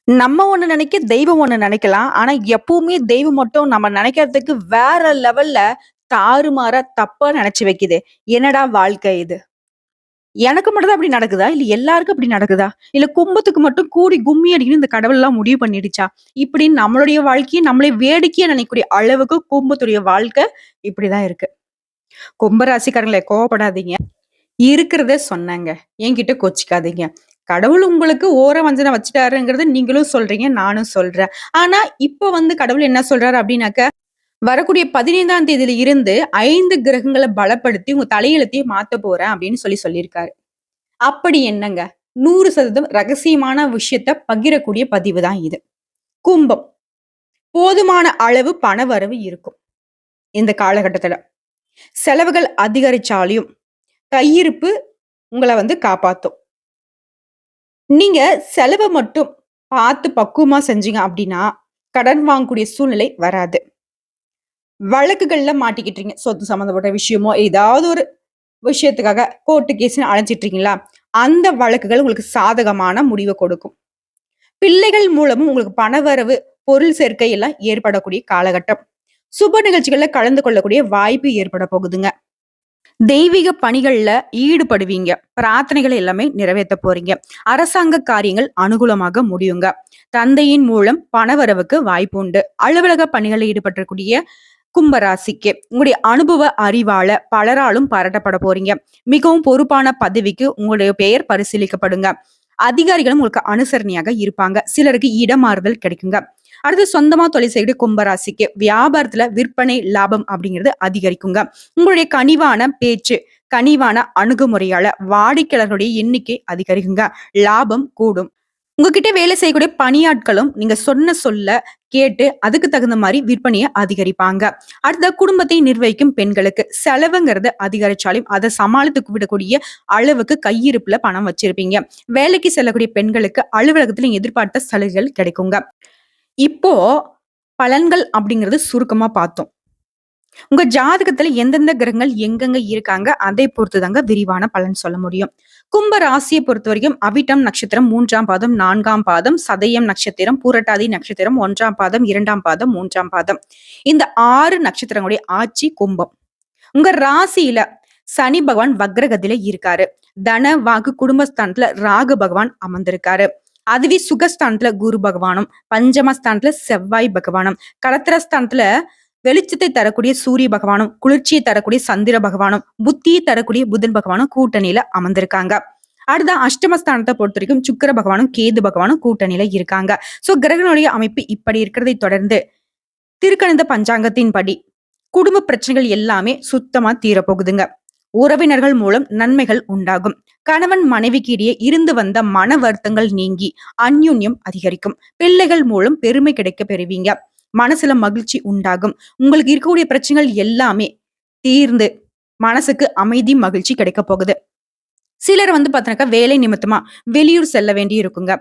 நம்ம ஒண்ணு நினைக்க, தெய்வம் ஒண்ணு நினைக்கலாம். ஆனா, எப்பவுமே தெய்வம் மட்டும் நம்ம நினைக்கிறதுக்கு வேற லெவல்ல தாறுமாறா தப்பா நினைச்சு வைக்குது. என்னடா வாழ்க்கை இது? எனக்கு மட்டும் தான் அப்படி நடக்குதா? இல்ல எல்லாருக்கும் அப்படி நடக்குதா? இல்ல கும்பத்துக்கு மட்டும் கூடி கும்மி அடிக்கணும்னு இந்த கடவுள்லாம் முடிவு பண்ணிடுச்சா? இப்படின்னு நம்மளுடைய வாழ்க்கைய நம்மளே வேடிக்கையா நினைக்கக்கூடிய அளவுக்கு கும்பத்துடைய வாழ்க்கை இப்படிதான் இருக்கு. கும்ப ராசிக்காரங்களே கோவப்படாதீங்க. இருக்கிறத சொன்னேங்க. என்கிட்ட கோச்சுக்காதீங்க. கடவுள் உங்களுக்கு ஓர வஞ்சன வச்சுட்டாருங்கிறத நீங்களும் சொல்றீங்க, நானும் சொல்றேன். ஆனா, இப்ப கடவுள் என்ன சொல்றாரு அப்டின்னாக்க, வரக்கூடிய 15ஆம் தேதியில இருந்து 5 கிரகங்கள பலப்படுத்தி உங்க தலையெழுத்தையே மாத்தப் போறேன் அப்டின்னு சொல்லியிருக்காரு. அப்படி என்னங்க? 100% ரகசியமான விஷயத்த பகிரக்கூடிய பதிவு தான் இது. கும்பம். போதுமான அளவு பணவரவு இருக்கும். இந்த காலகட்டத்துல. செலவுகள் அதிகரிச்சாலும், கையிருப்பு உங்கள காப்பாத்தும். நீங்க செலவ மட்டும் பார்த்து பக்குவமா செஞ்சீங்க அப்டின்னா, கடன் வாங்கக்கூடிய சூழ்நிலை வராது. வழக்குகள்ல மாட்டிக்கிட்டீங்க. சொத்து சம்மந்தப்பட்ட விஷயமோ, ஏதாவது ஒரு விஷயத்துக்காக கோர்ட் கேஸ்ன்னு அலைஞ்சிட்டு இருக்கீங்களா? அந்த வழக்குகள் உங்களுக்கு சாதகமான முடிவ கொடுக்கும். பிள்ளைகள் மூலமும் உங்களுக்கு பணவரவு, பொருள் சேர்க்கை எல்லாம் ஏற்படக்கூடிய காலகட்டம். சுப நிகழ்ச்சிகள்ல கலந்து கொள்ளக்கூடிய வாய்ப்பு ஏற்பட போகுதுங்க. தெய்வீக பணிகள்ல ஈடுபடுவீங்க. பிரார்த்தனைகள் எல்லாமே நிறைவேத்த போறீங்க. அரசாங்க காரியங்கள் அனுகூலமாக முடியுங்க. தந்தையின் மூலம் பணவரவுக்கு வாய்ப்பு உண்டு. அலுவலக பணிகளில் ஈடுபட்டிருக்கூடிய கும்பராசிக்கு உங்களுடைய அனுபவ அறிவால பலராலும் பாராட்டப்பட போறீங்க. மிகவும் பொறுப்பான பதவிக்கு உங்களுடைய பெயர் பரிசீலிக்கப்படுங்க. அதிகாரிகளும் உங்களுக்கு அனுசரணையாக இருப்பாங்க. சிலருக்கு இடமாறுதல் கிடைக்குங்க. அடுத்து சொந்தமா தொழில் செய்யக்கூடிய கும்பராசிக்கு வியாபாரத்துல விற்பனை லாபம் அப்படிங்கிறது அதிகரிக்குங்க. உங்களுடைய கனிவான பேச்சு, கனிவான அணுகுமுறையால வாடிக்கையாளர்களுடைய எண்ணிக்கை அதிகரிக்குங்க. லாபம் கூடும். உங்ககிட்ட வேலை செய்யக்கூடிய பணியாட்களும் நீங்க சொன்ன சொல்ல கேட்டு அதுக்கு தகுந்த மாதிரி விற்பனையை அதிகரிப்பாங்க. அடுத்த குடும்பத்தை நிர்வகிக்கும் பெண்களுக்கு செலவுங்கிறது அதிகரிச்சாலும் அதை சமாளித்து விடக்கூடிய அளவுக்கு கையிருப்புல பணம் வச்சிருப்பீங்க. வேலைக்கு செல்லக்கூடிய பெண்களுக்கு அலுவலகத்துல எதிர்பார்த்த சலுகைகள் கிடைக்குங்க. இப்போ பலன்கள் அப்படிங்கிறது சுருக்கமா பார்த்தோம். உங்க ஜாதகத்துல எந்தெந்த கிரகங்கள் எங்கெங்க இருக்காங்க அதை பொறுத்துதாங்க விரிவான பலன் சொல்ல முடியும். கும்ப ராசியை பொறுத்த வரைக்கும் அவிட்டம் நட்சத்திரம் 3ஆம் பாதம், 4ஆம் பாதம், சதயம் நட்சத்திரம், பூரட்டாதி நட்சத்திரம் 1ஆம் பாதம், 2ஆம் பாதம், 3ஆம் பாதம். இந்த 6 நட்சத்திரங்களுடைய ஆட்சி கும்பம். உங்க ராசியில சனி பகவான் வக்ரகதியில இருக்காரு. தன வாக்கு குடும்பஸ்தானத்துல ராகு பகவான் அமர்ந்திருக்காரு. அதுவே சுகஸ்தானத்துல குரு பகவானும், பஞ்சமஸ்தானத்துல செவ்வாய் பகவானும், கலத்திரஸ்தானத்துல வெளிச்சத்தை தரக்கூடிய சூரிய பகவானும், குளிர்ச்சியை தரக்கூடிய சந்திர பகவானும், புத்தியை தரக்கூடிய புதன் பகவானும் கூட்டணியில அமர்ந்திருக்காங்க. அடுத்த அஷ்டமஸ்தானத்தை பொறுத்த வரைக்கும் சுக்கிர பகவானும் கேது பகவானும் கூட்டணியில இருக்காங்க. சோ கிரகனுடைய அமைப்பு இப்படி இருக்கிறதை தொடர்ந்து திருக்கணித பஞ்சாங்கத்தின் படி குடும்ப பிரச்சனைகள் எல்லாமே சுத்தமா தீரப்போகுதுங்க. உறவினர்கள் மூலம் நன்மைகள் உண்டாகும். கணவன் மனைவிக்கு இடையே இருந்து வந்த மன வருத்தங்கள் நீங்கி அந்யுன்யம் அதிகரிக்கும். பிள்ளைகள் மூலம் பெருமை கிடைக்க பெறுவீங்க. மனசுல மகிழ்ச்சி உண்டாகும். உங்களுக்கு இருக்கக்கூடிய பிரச்சனைகள் எல்லாமே தீர்ந்து மனசுக்கு அமைதி மகிழ்ச்சி கிடைக்க போகுது. சிலர் பாத்தீங்கன்னாக்கா வேலை நிமித்தமா வெளியூர் செல்ல வேண்டி இருக்குங்க.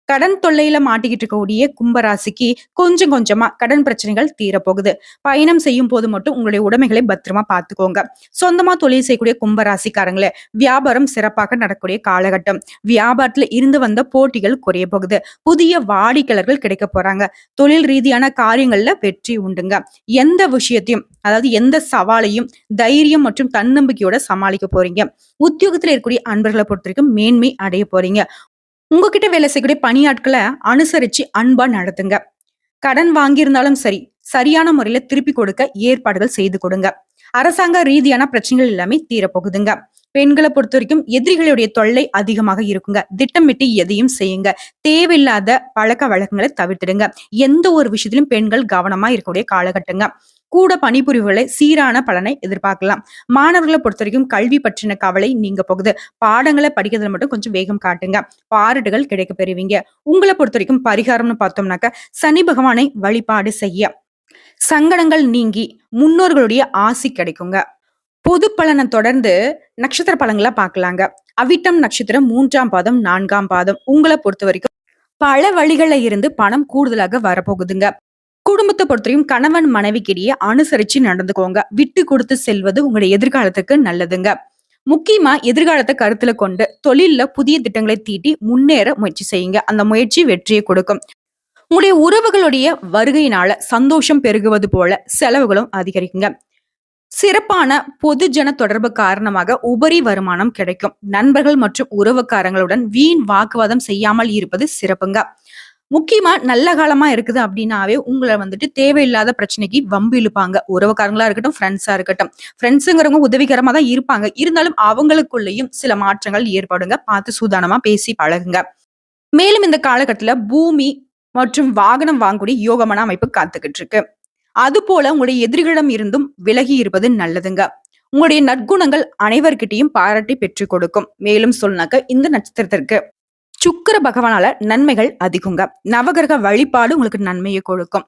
கடன் தொல்லையில மாட்டிக்கிட்டு இருக்கக்கூடிய கும்பராசிக்கு கொஞ்சம் கொஞ்சமா கடன் பிரச்சனைகள் தீரப்போகுது. பயணம் செய்யும் போது மட்டும் உங்களுடைய உடைமைகளை பத்திரமா பார்த்துக்கோங்க. சொந்தமா தொழில் செய்யக்கூடிய கும்பராசிக்காரங்களே வியாபாரம் சிறப்பாக நடக்கக்கூடிய காலகட்டம். வியாபாரத்துல இருந்து வந்த போட்டிகள் குறைய போகுது. புதிய வாடிக்கையாளர்கள் கிடைக்க போறாங்க. தொழில் ரீதியான காரியங்கள்ல வெற்றி உண்டுங்க. எந்த விஷயத்தையும் அதாவது எந்த சவாலையும் தைரியம் மற்றும் தன்னம்பிக்கையோட சமாளிக்க போறீங்க. உத்தியோகத்துல இருக்கக்கூடிய அன்பர்களை பொறுத்த வரைக்கும் மேன்மை அடைய போறீங்க. உங்ககிட்ட வேலை செய்யக்கூடிய பணியாட்களை அனுசரிச்சு அன்பா நடத்துங்க. கடன் வாங்கியிருந்தாலும் சரி, சரியான முறையில திருப்பி கொடுக்க ஏற்பாடுகள் செய்து கொடுங்க. அரசாங்க ரீதியான பிரச்சனைகள் எல்லாமே தீரப்போகுதுங்க. பெண்களை பொறுத்த வரைக்கும் எதிரிகளுடைய தொல்லை அதிகமாக இருக்குங்க. திட்டமிட்டு எதையும் செய்யுங்க. தேவையில்லாத பழக்க வழக்கங்களை தவிர்த்திடுங்க. எந்த ஒரு விஷயத்திலும் பெண்கள் கவனமா இருக்கக்கூடிய காலகட்டங்க. கூட பணிபுரிவுகளை சீரான பலனை எதிர்பார்க்கலாம். மாணவர்களை பொறுத்த வரைக்கும் கல்வி பற்றின கவலை நீங்க போகுது. பாடங்களை படிக்கிறதுல மட்டும் கொஞ்சம் வேகம் காட்டுங்க. பாராட்டுகள் கிடைக்க பெறுவீங்க. உங்களை பொறுத்த வரைக்கும் பரிகாரம்னு பார்த்தோம்னாக்க சனி பகவானை வழிபாடு செய்ய சங்கடங்கள் நீங்கி முன்னோர்களுடைய ஆசி கிடைக்குங்க. பொது பலனை தொடர்ந்து நட்சத்திர பலன்களை பார்க்கலாங்க. அவிட்டம் நட்சத்திரம் 3ஆம் பாதம், 4ஆம் பாதம். உங்களை பொறுத்த வரைக்கும் பல வழிகள்ல இருந்து பணம் கூடுதலாக வரப்போகுதுங்க. குடும்பத்தை பொறுத்தவரையும் கணவன் மனைவிக்கிடையே அனுசரிச்சு நடந்துக்கோங்க. விட்டு கொடுத்து செல்வது உங்களுடைய எதிர்காலத்துக்கு நல்லதுங்க. முக்கியமா எதிர்காலத்த கருத்துல கொண்டு தொழில்ல புதிய திட்டங்களை தீட்டி முன்னேற முயற்சி செய்யுங்க. அந்த முயற்சி வெற்றியை கொடுக்கும். உங்களுடைய உறவுகளுடைய வருகையினால சந்தோஷம் பெருகுவது போல செலவுகளும் அதிகரிக்குங்க. சிறப்பான பொதுஜன தொடர்பு காரணமாக உபரி வருமானம் கிடைக்கும். நண்பர்கள் மற்றும் உறவுக்காரங்களுடன் வீண் வாக்குவாதம் செய்யாமல் இருப்பது சிறப்புங்க. முக்கியமா நல்ல காலமா இருக்குது அப்படின்னாவே உங்களை வந்துட்டு தேவையில்லாத பிரச்சனைக்கு வம்பு இழுப்பாங்க. உறவுக்காரங்களா இருக்கட்டும், ஃப்ரெண்ட்ஸா இருக்கட்டும். ஃப்ரெண்ட்ஸுங்கிறவங்க உதவிகரமா தான் இருப்பாங்க. இருந்தாலும் அவங்களுக்குள்ளேயும் சில மாற்றங்கள் ஏற்படுங்க. பார்த்து சூதானமா பேசி பழகுங்க. மேலும் இந்த காலகட்டத்துல பூமி மற்றும் வாகனம் வாங்கக்கூடிய யோகமான அமைப்பு காத்துக்கிட்டு இருக்கு. அது போல உங்களுடைய எதிரிகளிடம் இருந்தும் விலகி இருப்பது நல்லதுங்க. உங்களுடைய நற்குணங்கள் அனைவர்கிட்டையும் பாராட்டி பெற்றுக் கொடுக்கும். மேலும் சொன்னாக்க இந்த நட்சத்திரத்திற்கு சுக்கிர பகவானால நன்மைகள் அதிகங்க. நவகிரக வழிபாடு உங்களுக்கு நன்மையை கொடுக்கும்.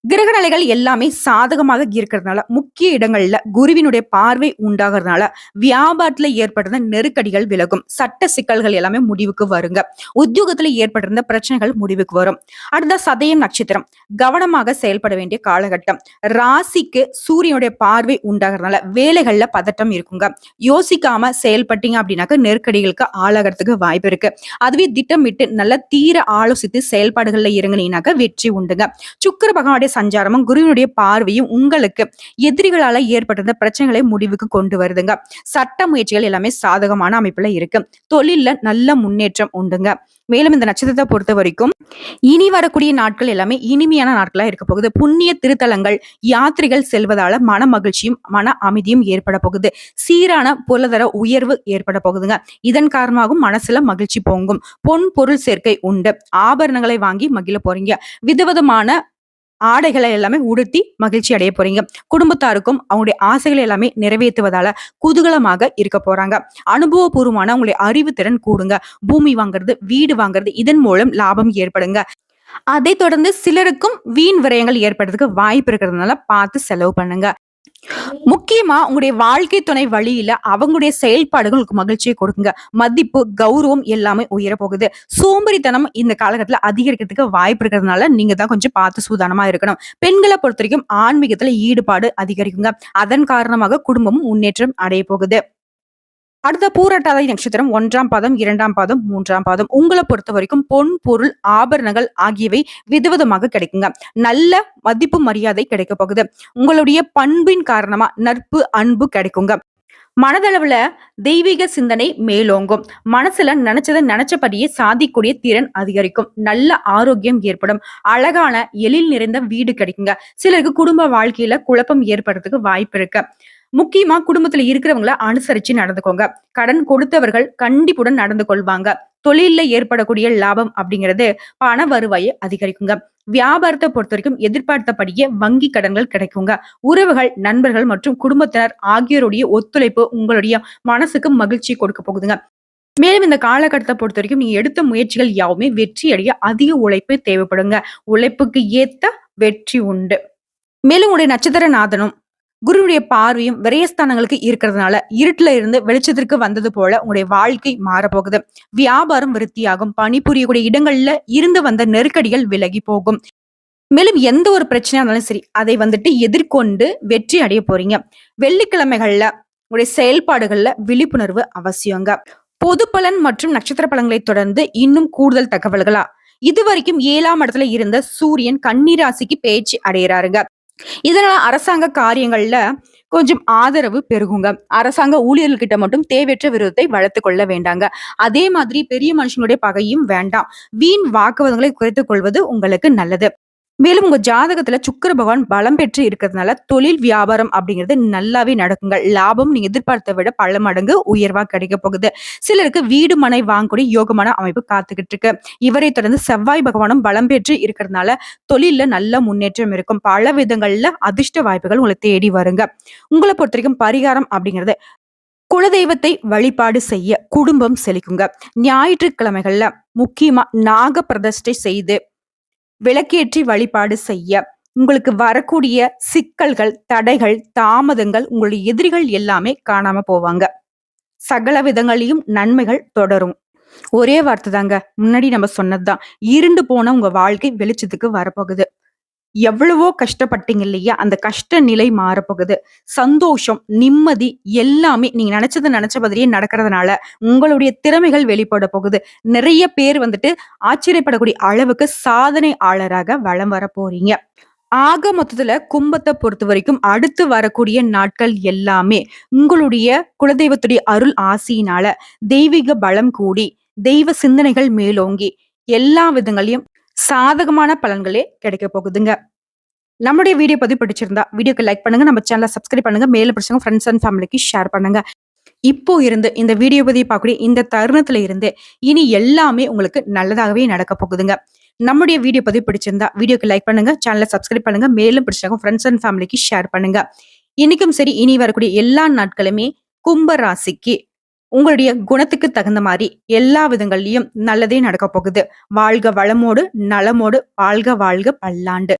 கிரக நிலைகள் எல்லாமே சாதகமாக இருக்கிறதுனால முக்கிய இடங்கள்ல குருவினுடைய பார்வை உண்டாகிறதுனால வியாபாரத்துல ஏற்பட்டிருந்த நெருக்கடிகள் விலகும். சட்ட சிக்கல்கள் எல்லாமே முடிவுக்கு வருங்க. உத்தியோகத்துல ஏற்பட்டிருந்த பிரச்சனைகள் முடிவுக்கு வரும். அடுத்த சதயம் நட்சத்திரம் கவனமாக செயல்பட வேண்டிய காலகட்டம். ராசிக்கு சூரியனுடைய பார்வை உண்டாகிறதுனால வேலைகள்ல பதட்டம் இருக்குங்க. யோசிக்காம செயல்பட்டீங்க அப்படின்னாக்க நெருக்கடிகளுக்கு ஆளாகிறதுக்கு வாய்ப்பு இருக்கு. அதுவே திட்டமிட்டு நல்ல தீர ஆலோசித்து செயல்பாடுகள்ல இறங்குனீங்கன்னாக்க வெற்றி உண்டுங்க. சுக்கிர பகவானுடைய சஞ்சாரமும் குருவினுடைய பார்வையும் உங்களுக்கு எதிரிகளால ஏற்பட்டிருந்த பிரச்சனைகளை முடிவுக்கு கொண்டு வருதுங்க. சட்ட முயற்சிகள் எல்லாமே சாதகமான அமைப்புல இருக்கு. தொழில்ல நல்ல முன்னேற்றம் உண்டுங்க. மேலும் இந்த நட்சத்திரத்தை பொறுத்த வரைக்கும் இனி வரக்கூடிய நாட்கள் எல்லாமே இனிமையான நாட்களா இருக்க போகுது. புண்ணிய திருத்தலங்கள் யாத்திரைகள் செல்வதால மன மகிழ்ச்சியும் மன அமைதியும் ஏற்பட போகுது. சீரான பொருளாதார உயர்வு ஏற்பட போகுதுங்க. இதன் காரணமாகவும் மனசுல மகிழ்ச்சி பொங்கும். பொன் பொருள் சேர்க்கை உண்டு. ஆபரணங்களை வாங்கி மகிழ போறீங்க. விதவிதமான ஆடைகளை எல்லாமே உடுத்தி மகிழ்ச்சி அடைய போறீங்க. குடும்பத்தாருக்கும் அவங்களுடைய ஆசைகளை எல்லாமே நிறைவேற்றுவதால குதூகலமாக இருக்க போறாங்க. அனுபவபூர்வமான உங்களுடைய அறிவு திறன் கூடுங்க. பூமி வாங்குறது, வீடு வாங்குறது, இதன் மூலம் லாபம் ஏற்படுங்க. அதை தொடர்ந்து சிலருக்கும் வீண் விரயங்கள் ஏற்படுறதுக்கு வாய்ப்பு இருக்கிறதுனால பார்த்து செலவு பண்ணுங்க. முக்கியமா உங்களுடைய வாழ்க்கை துணை வழியில அவங்களுடைய செயல்பாடுகள் உங்களுக்கு மகிழ்ச்சியை கொடுக்குங்க. மதிப்பு, கௌரவம் எல்லாமே உயர போகுது. சோம்பேறித்தனம் இந்த காலகட்டத்துல அதிகரிக்கிறதுக்கு வாய்ப்பு இருக்கிறதுனால நீங்க தான் கொஞ்சம் பார்த்து சூதானமா இருக்கணும். பெண்களை பொறுத்த வரைக்கும் ஆன்மீகத்துல ஈடுபாடு அதிகரிக்குங்க. அதன் காரணமாக குடும்பமும் முன்னேற்றம் அடைய போகுது. அடுத்த பூரட்டாதி நட்சத்திரம் 1ஆம் பாதம், 2ஆம் பாதம், 3ஆம் பாதம். உங்களை பொறுத்த வரைக்கும் பொன் பொருள் ஆபரணங்கள் ஆகியவை விதவிதமாக கிடைக்குங்க. நல்ல மதிப்பு மரியாதை கிடைக்க போகுது. உங்களுடைய பண்பின் காரணமா நட்பு அன்பு கிடைக்குங்க. மனதளவுல தெய்வீக சிந்தனை மேலோங்கும். மனசுல நினைச்சதை நினைச்சபடியே சாதிக்கூடிய திறன் அதிகரிக்கும். நல்ல ஆரோக்கியம் ஏற்படும். அழகான எழில் நிறைந்த வீடு கிடைக்குங்க. சிலருக்கு குடும்ப வாழ்க்கையில குழப்பம் ஏற்படுறதுக்கு வாய்ப்பு இருக்கு. முக்கியமா குடும்பத்துல இருக்கிறவங்கள அனுசரிச்சு நடந்துக்கோங்க. கடன் கொடுத்தவர்கள் கண்டிப்புடன் நடந்து கொள்வாங்க. தொழில்ல ஏற்படக்கூடிய லாபம் அப்படிங்கிறது பண வருவாயை அதிகரிக்குங்க. வியாபாரத்தை பொறுத்த வரைக்கும் எதிர்பார்த்தபடியே வங்கி கடன்கள் கிடைக்குங்க. உறவுகள், நண்பர்கள் மற்றும் குடும்பத்தினர் ஆகியோருடைய ஒத்துழைப்பு உங்களுடைய மனசுக்கு மகிழ்ச்சி கொடுக்க போகுதுங்க. மேலும் இந்த காலகட்டத்தை பொறுத்த வரைக்கும் நீங்க எடுத்த முயற்சிகள் யாவுமே வெற்றி அடைய அதிக உழைப்பு தேவைப்படுங்க. உழைப்புக்கு ஏத்த வெற்றி உண்டு. மேலும் உங்களுடைய நட்சத்திர நாதனும் குருவுடைய பார்வையும் விரயஸ்தானங்களுக்கு இருக்கிறதுனால இருட்டுல இருந்து வெளிச்சத்திற்கு வந்தது போல உங்களுடைய வாழ்க்கை மாறப்போகுது. வியாபாரம் விருத்தியாகும். பணிபுரியக்கூடிய இடங்கள்ல இருந்து வந்த நெருக்கடிகள் விலகி போகும். மேலும் எந்த ஒரு பிரச்சனையா இருந்தாலும் சரி அதை வந்துட்டு எதிர்கொண்டு வெற்றி அடைய போறீங்க. வெள்ளிக்கிழமைகள்ல உங்களுடைய செயல்பாடுகள்ல விழிப்புணர்வு அவசியங்க. பொது பலன் மற்றும் நட்சத்திர பலன்களை தொடர்ந்து இன்னும் கூடுதல் தகவல்களா இதுவரைக்கும் 7ஆம் இடத்துல இருந்த சூரியன் கன்னிராசிக்கு பேச்சு அடைகிறாருங்க. இதனால அரசாங்க காரியங்கள்ல கொஞ்சம் ஆதரவு பெருகுங்க. அரசாங்க ஊழியர்கள்கிட்ட மட்டும் தேவையற்ற விரோதத்தை வளர்த்து கொள்ள வேண்டாங்க. அதே மாதிரி பெரிய மனுஷனுடைய பகையும் வேண்டாம். வீண் வாக்குவாதங்களை குறைத்துக் கொள்வது உங்களுக்கு நல்லது. மேலும் உங்க ஜாதகத்துல சுக்கிர பகவான் பலம் பெற்று இருக்கிறதுனால தொழில் வியாபாரம் அப்படிங்கிறது நல்லாவே நடக்குங்க. லாபம் நீங்க எதிர்பார்த்த விட பல மடங்கு உயர்வா கிடைக்க போகுது. சிலருக்கு வீடு மனை வாங்கக்கூடிய யோகமான அமைப்பு காத்துக்கிட்டு இருக்கு. இவரை தொடர்ந்து செவ்வாய் பகவானும் பலம் பெற்று இருக்கிறதுனால தொழில்ல நல்ல முன்னேற்றம் இருக்கும். பல விதங்கள்ல அதிர்ஷ்ட வாய்ப்புகள் உங்களை தேடி வருங்க. உங்களை பொறுத்த வரைக்கும் பரிகாரம் அப்படிங்கிறது குலதெய்வத்தை வழிபாடு செய்ய குடும்பம் செழிக்குங்க. ஞாயிற்றுக்கிழமைகள்ல முக்கியமா நாக பிரதிஷ்டை செய்து விளக்கேற்றி வழிபாடு செய்ய உங்களுக்கு வரக்கூடிய சிக்கல்கள், தடைகள், தாமதங்கள், உங்களுடைய எதிரிகள் எல்லாமே காணாம போவாங்க. சகல விதங்களையும் நன்மைகள் தொடரும். ஒரே வார்த்தை தாங்க, முன்னாடி நம்ம சொன்னதுதான். இருண்டு போன உங்க வாழ்க்கை வெளிச்சத்துக்கு வரப்போகுது. எவ்வளவோ கஷ்டப்பட்டீங்க இல்லையா? அந்த கஷ்ட நிலை மாறப்போகுது. சந்தோஷம், நிம்மதி எல்லாமே நீங்க நெனச்சது நெனச்ச மாதிரியே நடக்கிறதுனால, உங்களுடைய திறமைகள் வெளிப்பட போகுது. நெறைய பேர் வந்துட்டு ஆச்சரியப்படக்கூடிய அளவுக்கு சாதனையாளராக வலம் வரப் போறீங்க. ஆக மொத்தத்துல கும்பத்த பொறுத்தவரைக்கும் அடுத்து வரக்கூடிய நாட்கள் எல்லாமே உங்களுடைய குலதெய்வத்துடைய அருள் ஆசியினால தெய்வீக பலம் கூடி, தெய்வ சிந்தனைகள் மேலோங்கி, எல்லா விதங்களையும் சாதகமான பலன்களே கிடைக்கப் போகுதுங்க. நம்முடைய வீடியோ பதிவு பிடிச்சிருந்தா வீடியோக்கு லைக் பண்ணுங்க, நம்ம சேனலை சப்ஸ்கிரைப் பண்ணுங்க, மேல பிடிச்சவங்க ஃப்ரெண்ட்ஸ் அண்ட் ஃபேமிலிக்கு ஷேர் பண்ணுங்க. இப்போ இருந்து இந்த வீடியோ பதிவு பார்க்கக்கூடிய இந்த தருணத்துல இருந்து இனி எல்லாமே உங்களுக்கு நல்லதாகவே நடக்க போகுதுங்க. நம்முடைய வீடியோ பதிவு பிடிச்சிருந்தா வீடியோக்கு லைக் பண்ணுங்க, சேனலை சப்ஸ்கிரைப் பண்ணுங்க, மேலும் பிடிச்சவங்க ஃப்ரெண்ட்ஸ் அண்ட் ஃபேமிலிக்கு ஷேர் பண்ணுங்க. இன்னைக்கும் சரி, இனி வரக்கூடிய எல்லா நாட்களுமே கும்ப ராசிக்கு உங்களுடைய குணத்துக்கு தகுந்த மாதிரி எல்லா விதங்கள்லயும் நல்லதே நடக்க போகுது. வாழ்க வளமோடு நலமோடு, வாழ்க வாழ்க பல்லாண்டு.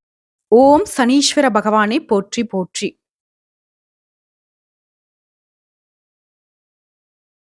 ஓம் சனீஸ்வர பகவானை போற்றி போற்றி.